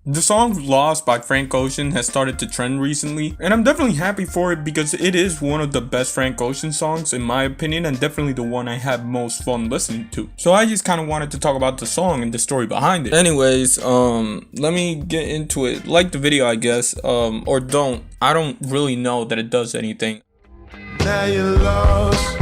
The song Lost by Frank Ocean has started to trend recently, and I'm definitely happy for it because it is one of the best Frank Ocean songs in my opinion, and definitely the one I have most fun listening to. So I just kind of wanted to talk about the song and the story behind it. Anyways, let me get into it. Like the video, I guess, or don't. I don't really know that it does anything. Now you're lost.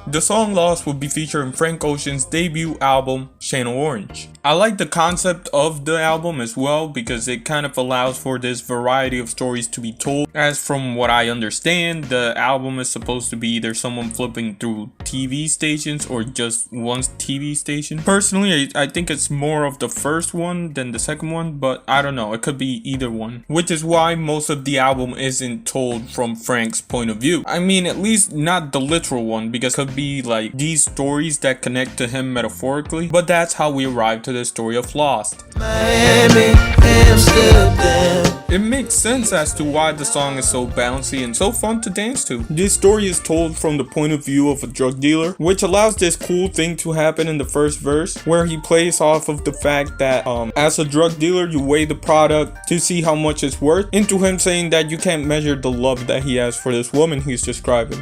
The song Lost will be featured in Frank Ocean's debut album, Channel Orange. I like the concept of the album as well because it kind of allows for this variety of stories to be told. As from what I understand, the album is supposed to be either someone flipping through TV stations or just one TV station. Personally, I think it's more of the first one than the second one, but I don't know, it could be either one. Which is why most of the album isn't told from Frank's point of view. I mean, at least not the literal one, because it could be like these stories that connect to him metaphorically, but that's how we arrive to the story of Lost. Miami, Amsterdam. It makes sense as to why the song is so bouncy and so fun to dance to. This story is told from the point of view of a drug dealer, which allows this cool thing to happen in the first verse, where he plays off of the fact that as a drug dealer you weigh the product to see how much it's worth, into him saying that you can't measure the love that he has for this woman he's describing.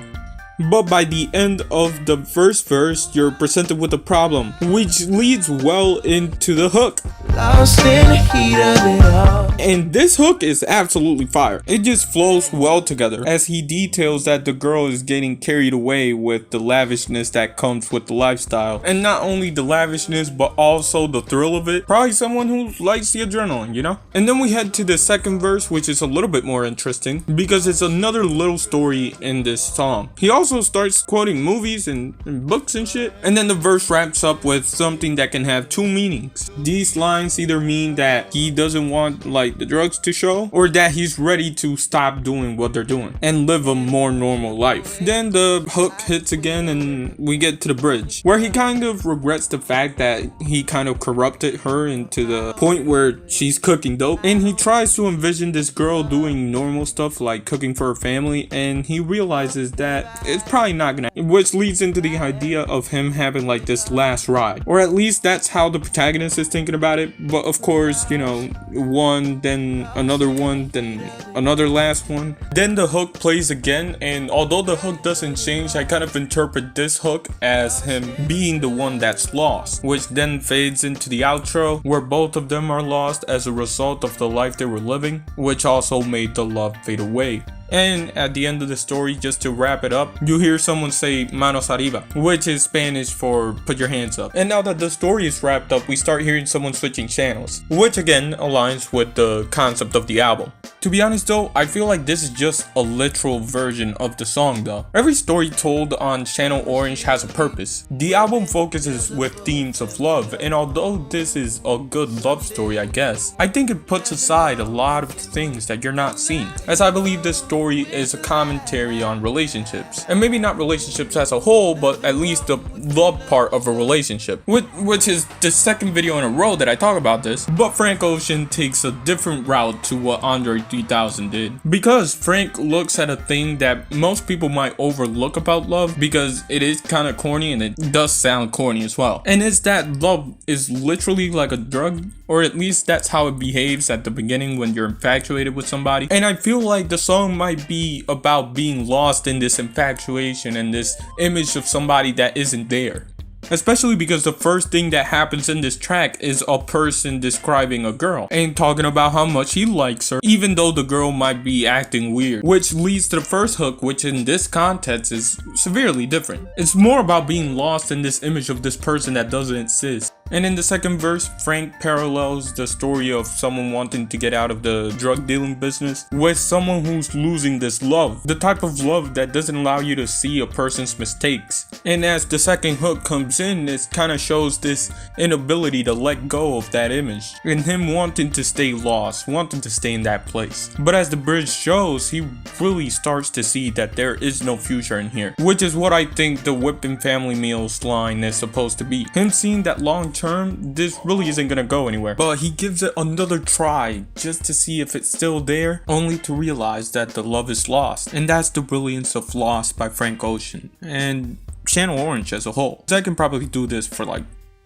But by the end of the first verse, you're presented with a problem, which leads well into the hook. Lost in the heat of it all. And this hook is absolutely fire. It just flows well together as he details that the girl is getting carried away with the lavishness that comes with the lifestyle. And not only the lavishness, but also the thrill of it. Probably someone who likes the adrenaline, you know? And then we head to the second verse, which is a little bit more interesting because it's another little story in this song. He also starts quoting movies and books and shit. And then the verse wraps up with something that can have two meanings. These lines either mean that he doesn't want like the drugs to show, or that he's ready to stop doing what they're doing and live a more normal life. Then the hook hits again and we get to the bridge, where he kind of regrets the fact that he kind of corrupted her into the point where she's cooking dope, and he tries to envision this girl doing normal stuff like cooking for her family, and he realizes that it's probably not gonna, which leads into the idea of him having like this last ride, or at least that's how the protagonist is thinking about it. But of course, you know, one, then another one, then another last one. Then the hook plays again, and although the hook doesn't change, I kind of interpret this hook as him being the one that's lost, which then fades into the outro where both of them are lost as a result of the life they were living, which also made the love fade away. And at the end of the story, just to wrap it up, you hear someone say manos arriba, which is Spanish for put your hands up. And now that the story is wrapped up, we start hearing someone switching channels, which again aligns with the concept of the album. To be honest though, I feel like this is just a literal version of the song though. Every story told on Channel Orange has a purpose. The album focuses with themes of love, and although this is a good love story, I guess, I think it puts aside a lot of things that you're not seeing, as I believe this story is a commentary on relationships, and maybe not relationships as a whole, but at least the love part of a relationship, which is the second video in a row that I talk about this. But Frank Ocean takes a different route to what Andre 3000 did, because Frank looks at a thing that most people might overlook about love, because it is kind of corny and it does sound corny as well, and it's that love is literally like a drug, or at least that's how it behaves at the beginning when you're infatuated with somebody. And I feel like the song might be about being lost in this infatuation and this image of somebody that isn't there. Especially because the first thing that happens in this track is a person describing a girl and talking about how much he likes her, even though the girl might be acting weird, which leads to the first hook, which in this context is severely different. It's more about being lost in this image of this person that doesn't exist. And in the second verse, Frank parallels the story of someone wanting to get out of the drug dealing business with someone who's losing this love, the type of love that doesn't allow you to see a person's mistakes. And as the second hook comes in, it kind of shows this inability to let go of that image, and him wanting to stay lost, wanting to stay in that place. But as the bridge shows, he really starts to see that there is no future in here, which is what I think the whipping family meals line is supposed to be. Him seeing that long term, this really isn't gonna go anywhere, but he gives it another try just to see if it's still there, only to realize that the love is lost. And that's the brilliance of Lost by Frank Ocean and Channel Orange as a whole. I can probably do this for like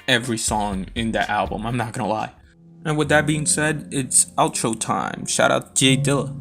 every song in that album, I'm not gonna lie. And with that being said, it's outro time. Shout out Jay Dilla.